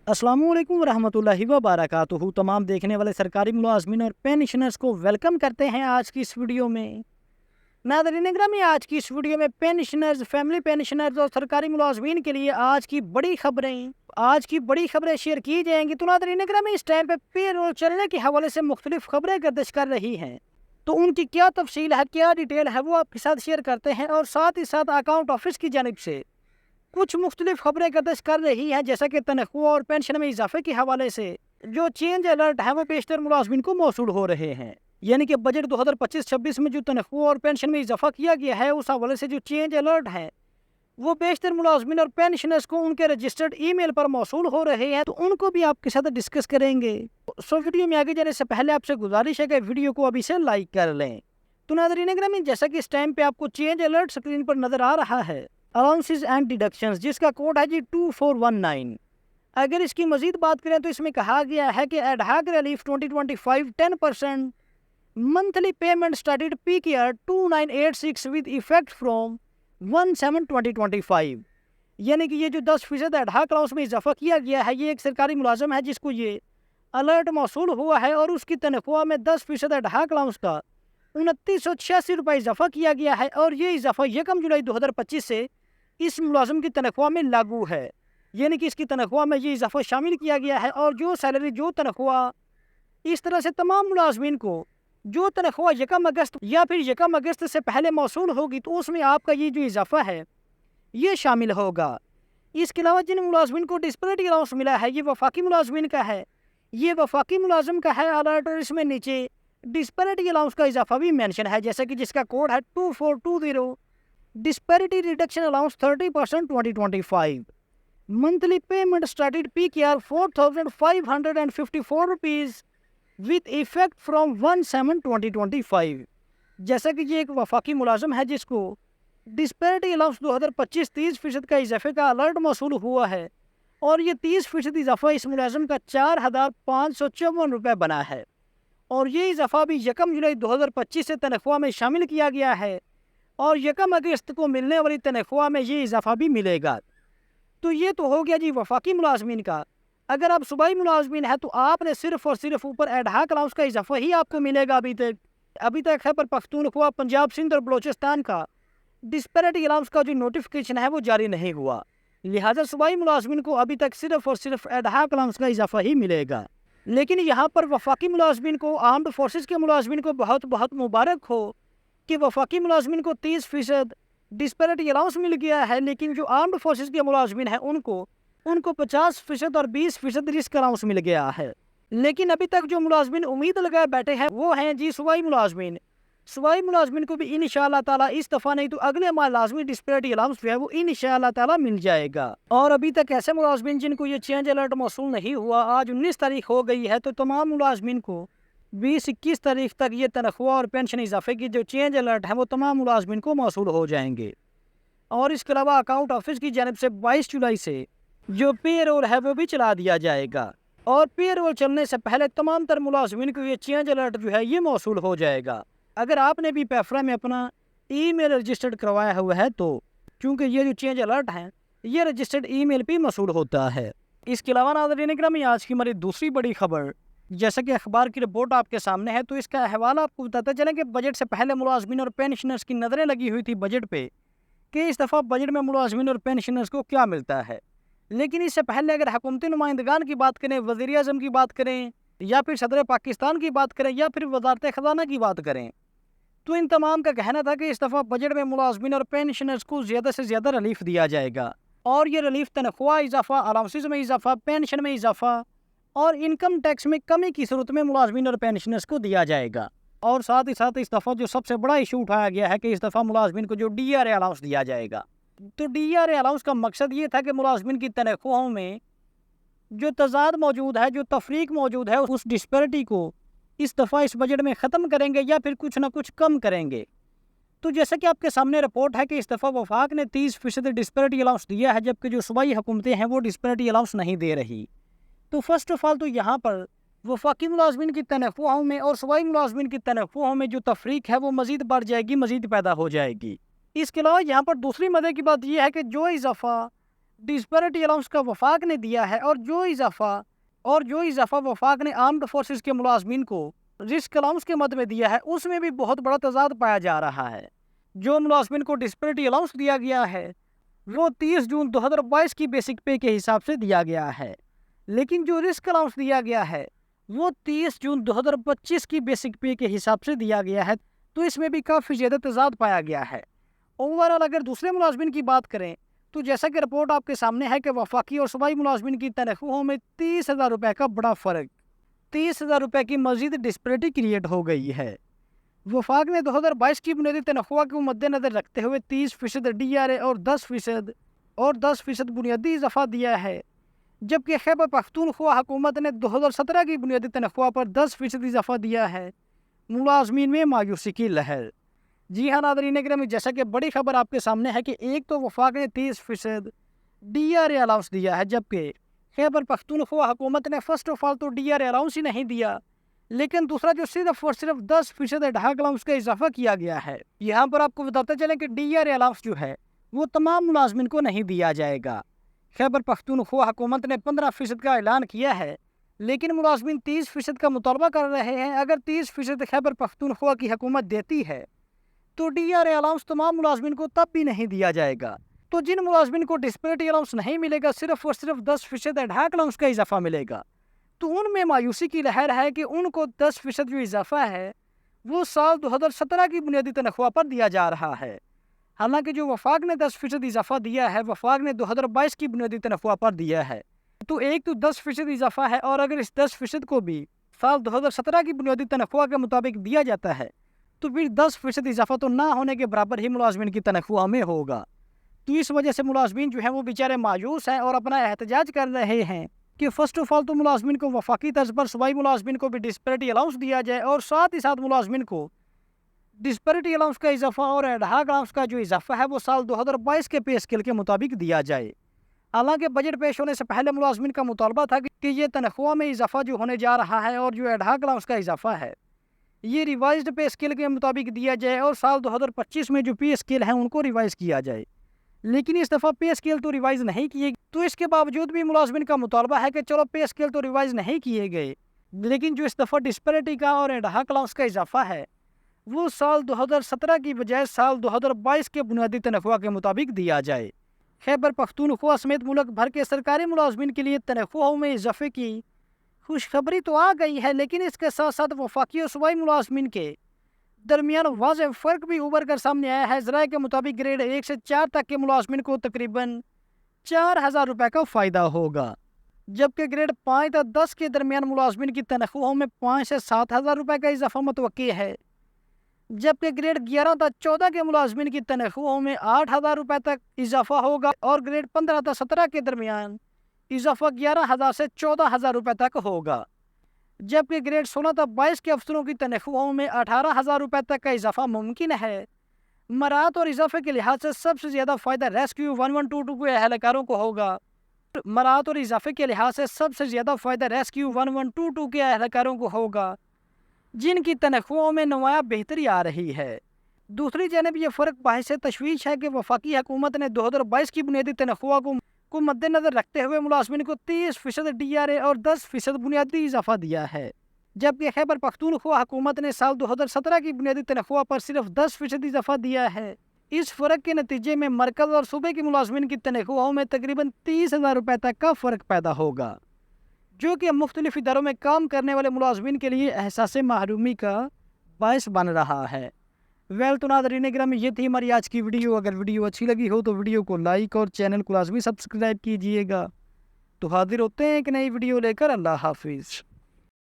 अस्सलाम वालेकुम रहमतुल्लाहि व बारकातुहू। तमाम देखने वाले सरकारी मुलाजमीन और पेंशनर्स को वेलकम करते हैं आज की इस वीडियो में। नाज़रीन ग्रामी, आज की इस वीडियो में पेंशनर्स, फैमिली पेंशनर्स और सरकारी मुलाजमीन के लिए आज की बड़ी खबरें शेयर की जाएंगी। तो नाज़रीन ग्रामी, इस टाइम पे पे रोल चलने के हवाले से मुख्तलिफ खबरें गर्दिश कर रही हैं, तो उनकी क्या तफसील है, क्या डिटेल है, वो आपके साथ शेयर करते हैं। और साथ ही साथ अकाउंट ऑफिस की जानिब से कुछ मुख्तलिफ खबरें गर्दिश कर रही हैं, जैसा कि तनख्वाह और पेंशन में इजाफे के हवाले से जो चेंज अलर्ट है वो बेशतर मुलाजमीन को मौसूल हो रहे हैं। यानी कि बजट 2025-26 में जो तनख्वाह और पेंशन में इजाफा किया गया है, उस हवाले से जो चेंज अलर्ट है वो बेशतर मुलाजमीन और पेंशनर्स को उनके रजिस्टर्ड ईमेल पर मौसूल हो रहे हैं, तो उनको भी आपके साथ डिस्कस करेंगे। सो वीडियो में आगे जाने से पहले आपसे गुजारिश है कि वीडियो को अभी से लाइक कर लें। तो नाज़रीन ग्रामीण, जैसा कि इस टाइम पे आपको चेंज अलर्ट स्क्रीन पर नजर आ रहा है, अलाउंसेस एंड डिडक्शंस, जिसका कोड है जी 2419। अगर इसकी मजीद बात करें तो इसमें कहा गया है कि ad hoc relief 2025 10% monthly payment started peak year 2986 with effect from 1/7/2025। यानी कि ये जो 10% एडहाक अलाउंस में इजाफा किया गया है, ये एक सरकारी मुलाजम है जिसको ये अलर्ट मौसूल हुआ है और उसकी तनख्वाह में 10% एडहाक अलाउंस का 2986 रुपये इजाफा किया गया है। और ये इजाफा 1 जुलाई 2025 से इस मुलाजिम की तनख्वाह में लागू है। यानी कि इसकी तनख्वाह में ये इजाफा शामिल किया गया है। और जो सैलरी, जो तनख्वाह, इस तरह से तमाम मुलाजमीन को जो तनख्वाह 1 अगस्त या फिर 1 अगस्त से पहले मौसूल होगी, तो उसमें आपका ये जो इजाफा है ये शामिल होगा। इसके अलावा जिन मुलाजमीन को डिस्पैरिटी अलाउंस मिला है, ये वफाकी मुलाजमीन का है, ये वफाकी मुलाजिम का है अलर्ट। और इसमें नीचे डिस्पैरिटी अलाउंस का इजाफा भी मेंशन है, जैसे कि जिसका कोड है 2420। Disparity reduction allowance 30% 2025. Monthly payment started peak year 4,554 rupees with effect from 1/7/2025. जैसा कि ये एक वफाकी मुलाजम है जिसको डिस्पैरिटी अलाउंस 2025 30% का इजाफे का अलर्ट मौसूल हुआ है, और ये 30% इजाफा इस मुलाजम का 4,554 रुपये बना है। और ये इजाफा भी 1 जुलाई 2025 से तनख्वाह में शामिल किया गया है, और 1 अगस्त को मिलने वाली तनख्वाह में ये इजाफा भी मिलेगा। तो ये तो हो गया जी वफाकी मुलाजमीन का। अगर आप सूबाई मुलाजमीन है तो आपने सिर्फ और सिर्फ ऊपर एडहाक अलाउंस का इजाफा ही आपको मिलेगा। अभी तक खैबर पख्तूनख्वा, पंजाब, सिंध और बलोचिस्तान का डिस्पैरिटी अलाउंस का जो नोटिफिकेशन है वो जारी नहीं हुआ, लिहाजा सूबाई मुलाजमीन को अभी तक सिर्फ और सिर्फ एडहाक अलाउंस का इजाफा ही मिलेगा। लेकिन यहाँ पर वफाकी मुलाजमीन को, आर्म्ड फोर्सेज के मुलाजमीन को बहुत बहुत मुबारक हो कि वफाकी मुलाजमीन को 30% डिस्पैरिटी अलाउंस मिल गया है। लेकिन जो आर्म्ड फोर्सेज के मुलाजमीन हैं उनको 50% और 20% रिस्क अलाउंस मिल गया है। लेकिन अभी तक जो मुलाजमीन उम्मीद लगाए बैठे हैं वो हैं जी सूबाई मुलाजमीन। सूबाई मुलाजमीन को भी इंशाअल्लाह ताला इस दफ़ा नहीं तो अगले माह लाजमी डिस्पैरिटी अलाउंस जो है वो इंशाअल्लाह ताला मिल जाएगा। और अभी तक ऐसे मुलाजमीन जिनको ये चेंज अलर्ट मौसूल नहीं हुआ, आज 19 तारीख हो गई है, तो तमाम मुलाजमीन को 20-21 तारीख तक ये तनख्वाह और पेंशन इजाफे की जो चेंज अलर्ट है वो तमाम मुलाजमीन को मौसूल हो जाएंगे। और इसके अलावा अकाउंट ऑफिस की जानिब से 22 जुलाई से जो पे रोल है वो भी चला दिया जाएगा, और पे रोल चलने से पहले तमाम तर मुलाजमीन को ये चेंज अलर्ट जो है ये मौसूल हो जाएगा। अगर आपने भी पेफरा में अपना ईमेल रजिस्टर्ड करवाया हुआ है, तो क्योंकि ये जो चेंज अलर्ट है ये रजिस्टर्ड ईमेल पे मौसूल होता है। इसके अलावा नाज़रीन ग्रामी, आज की हमारी दूसरी बड़ी खबर, जैसा कि अखबार की रिपोर्ट आपके सामने है, तो इसका अहवाल आपको बताते चलें कि बजट से पहले मुलाजमीन और पेंशनर्स की नज़रें लगी हुई थी बजट पे कि इस दफ़ा बजट में मुलाजमीन और पेंशनर्स को क्या मिलता है। लेकिन इससे पहले अगर हुकूमती नुमाइंदगान की बात करें, वज़ीर आज़म की बात करें, या फिर सदर पाकिस्तान की बात करें, या फिर वजारत ख़जाना की बात करें, तो इन तमाम का कहना था कि इस दफ़ा बजट में मुलाजमीन और पेंशनर्स को ज़्यादा से ज़्यादा रिलीफ दिया जाएगा। और ये रिलीफ तनख्वाह इजाफा, अलाउंसेस में इजाफा, पेंशन में इजाफा और इनकम टैक्स में कमी की सूरत में मुलाजमीन और पेंशनर्स को दिया जाएगा। और साथ ही साथ इस दफ़ा जो सबसे बड़ा इशू उठाया गया है कि इस दफ़ा मुलाजमीन को जो DRA अलाउंस दिया जाएगा। तो DRA अलाउंस का मकसद ये था कि मुलाजमीन की तनख्वाहों में जो तजाद मौजूद है, जो तफरीक मौजूद है, उस डिस्पैरिटी को इस दफ़ा इस बजट में ख़त्म करेंगे या फिर कुछ ना कुछ कम करेंगे। तो जैसा कि आपके सामने रिपोर्ट है कि इस दफ़ा वफाक ने 30% डिस्पैरिटी अलाउंस दिया है, जबकि जो सूबाई हुकूमतें हैं वो डिस्पैरिटी अलाउंस नहीं दे रही। तो फर्स्ट ऑफ ऑल तो यहाँ पर वफाकी मुलाजमीन की तनख्वाहों में और सूबाई मुलाजमीन की तनख्वाहों में जो तफरीक है वो मज़ीद बढ़ जाएगी, मज़ीद पैदा हो जाएगी। इसके अलावा यहाँ पर दूसरी मज़े की बात यह है कि जो इजाफा डिस्पैरिटी अलाउंस का वफाक ने दिया है, और जो इजाफा वफाक ने आर्म्ड फोर्सेस के मुलाजमीन को रिस्क अलाउंस के मद में दिया है, उसमें भी बहुत बड़ा तजाद पाया जा रहा है। जो मुलाजमीन को डिस्पैरिटी अलाउंस दिया गया है वो 30 जून 2022 की बेसिक पे के हिसाब से दिया गया है, लेकिन जो रिस्क अलाउंस दिया गया है वो 30 जून 2025 की बेसिक पे के हिसाब से दिया गया है। तो इसमें भी काफ़ी ज़्यादा तजाद पाया गया है। ओवरऑल अगर दूसरे मुलाजमीन की बात करें तो जैसा कि रिपोर्ट आपके सामने है कि वफाकी और सूबाई मुलाजमीन की तनख्वाहों में 30,000 रुपये का बड़ा फ़र्क, 30,000 रुपये की मज़ीद डिस्पैरिटी क्रिएट हो गई है। वफाक ने 2022 की बुनियादी तनख्वाह को मद्देनजर रखते हुए 30% DRA और 10% बुनियादी इजाफा दिया है, जबकि खैबर पख्तूनख्वा हुकूमत ने 2017 की बुनियादी तनख्वाह पर 10% इजाफा दिया है। मुलाजमीन में मायूसी की लहर। जी हाँ नादरीन गिरामी, जैसा कि बड़ी खबर आपके सामने है कि एक तो वफाक ने 30% DRA अलाउंस दिया है, जबकि खैबर पख्तूनख्वा हुकूमत ने फर्स्ट ऑफ ऑल तो DRA अलाउंस ही नहीं दिया, लेकिन दूसरा जो सिर्फ और सिर्फ 10% एडहॉक अलाउंस का इजाफा किया गया है। यहाँ पर आपको बताते चलें कि DRA अलाउंस जो है वो तमाम मुलाजमीन को नहीं दिया जाएगा। खैबर पख्तूनख्वा हुकूमत ने 15% का ऐलान किया है, लेकिन मुलाजमीन 30% का मुतालबा कर रहे हैं। अगर 30% खैबर पख्तूनख्वा की हुकूमत देती है तो DRA अलाउंस तमाम मुलाजमीन को तब भी नहीं दिया जाएगा। तो जिन मुलाजमीन को डिस्पैरिटी अलाउंस नहीं मिलेगा, सिर्फ और सिर्फ 10% एडहॉक अलाउंस का इजाफा मिलेगा, तो उनमें मायूसी की लहर है कि उनको 10% जो इजाफा है वो साल 2017 की बुनियादी तनख्वाह पर दिया जा रहा है। हालांकि जो वफाक ने 10% इजाफा दिया है, वफाक ने 2022 की बुनियादी तनख्वाह पर दिया है। तो एक तो 10% इजाफा है, और अगर इस 10% को भी साल 2017 की बुनियादी तनख्वाह के मुताबिक दिया जाता है तो फिर 10% इजाफा तो ना होने के बराबर ही मुलाजमीन की तनख्वाह में होगा। तो इस वजह से मुलाजमीन जो है वो बेचारे मायूस हैं और अपना एहतजाज कर रहे हैं कि फर्स्ट ऑफ ऑल तो मुलाजमीन को वफाकी तर्ज पर सूबाई मुलाजमीन को भी डिस्पैरिटी अलाउंस दिया जाए, और साथ ही साथ मुलाजमीन को डिस्पैरिटी अलाउंस का इजाफा और एडहॉक अलाउंस का जो इजाफा है वो साल 2022 के पे स्केल के मुताबिक दिया जाए। हालांकि बजट पेश होने से पहले मुलाजमीन का मुतालबा था कि ये तनख्वाह में इजाफा जो होने जा रहा है और जो एडहॉक अलाउंस का इजाफा है ये रिवाइज्ड पे स्केल के मुताबिक दिया जाए, और साल 2025 में जो पे स्केल है उनको रिवाइज किया जाए। लेकिन इस दफ़ा पे स्केल तो रिवाइज नहीं किए, तो इसके बावजूद भी मुलाजमीन का मुतालबा है कि चलो पे स्केल तो रिवाइज नहीं किए गए, लेकिन जो इस दफ़ा डिस्पैरिटी का और एडहॉक अलाउंस का इजाफा है वो साल 2017 की बजाय साल 2022 के बुनियादी तनख्वाह के मुताबिक दिया जाए। खैबर पख्तूनख्वा समेत मुल्क भर के सरकारी मुलाजमीन के लिए तनख्वाहों में इजाफे की खुशखबरी तो आ गई है, लेकिन इसके साथ साथ वफाकी और सूबाई मुलाजमीन के दरमियान वाज़ेह फ़र्क भी उभर कर सामने आया है। ज़राए के मुताबिक ग्रेड 1 से 4 तक के मुलाजमीन को तकरीबन 4,000 रुपये का फ़ायदा होगा, जबकि ग्रेड 5 तक 10 के दरमियान मुलाजमीन की तनख्वाहों में 5 से 7,000 रुपये का इजाफा मुतवक्की है, जबकि ग्रेड 11 तक 14 के मुलाजमीन की तनख्वाहों में 8,000 रुपये तक इजाफा होगा, और ग्रेड 15 तक 17 के दरमियान इजाफा 11,000 से 14,000 रुपये तक होगा, जबकि ग्रेड 16 तक 22 के अफसरों की तनख्वाहों में 18,000 रुपये तक का इजाफा मुमकिन है। मराहत और इजाफे के लिहाज से सबसे ज़्यादा फ़ायदा रेस्क्यू 1122 के एहलकारों को होगा। मराहत और इजाफे के लिहाज से सबसे ज़्यादा फ़ायदा रेस्क्यू 1122 के एहलकारों को होगा, जिनकी तनख्वाहों में नुमाया बेहतरी आ रही है। दूसरी जानब यह फ़र्क बाहिस तशवीश है कि वफाकी हुकूमत ने 2022 की बुनियादी तनख्वाह को मद्देनजर रखते हुए मुलाजमीन को 30% DRA और 10% बुनियादी इजाफा दिया है, जबकि खैबर पख्तूनख्वा हुकूमत ने साल 2017 की बुनियादी तनख्वाह पर सिर्फ 10% इजाफा दिया है। इस फ़र्क के नतीजे में मरकज़ और सूबे की मुलाजमीन की तनख्वाहों में तकरीबन 30,000 रुपये तक का फ़र्क पैदा होगा, जो कि मुख्तलिफ इदारों में काम करने वाले मुलाजमीन के लिए एहसास महरूमी का बायस बन रहा है। तो नाज़रीन गिरामी, ये थी हमारी आज की वीडियो। अगर वीडियो अच्छी लगी हो तो वीडियो को लाइक और चैनल को लाजमी सब्सक्राइब कीजिएगा। तो हाजिर होते हैं एक नई वीडियो लेकर। अल्लाह हाफिज़।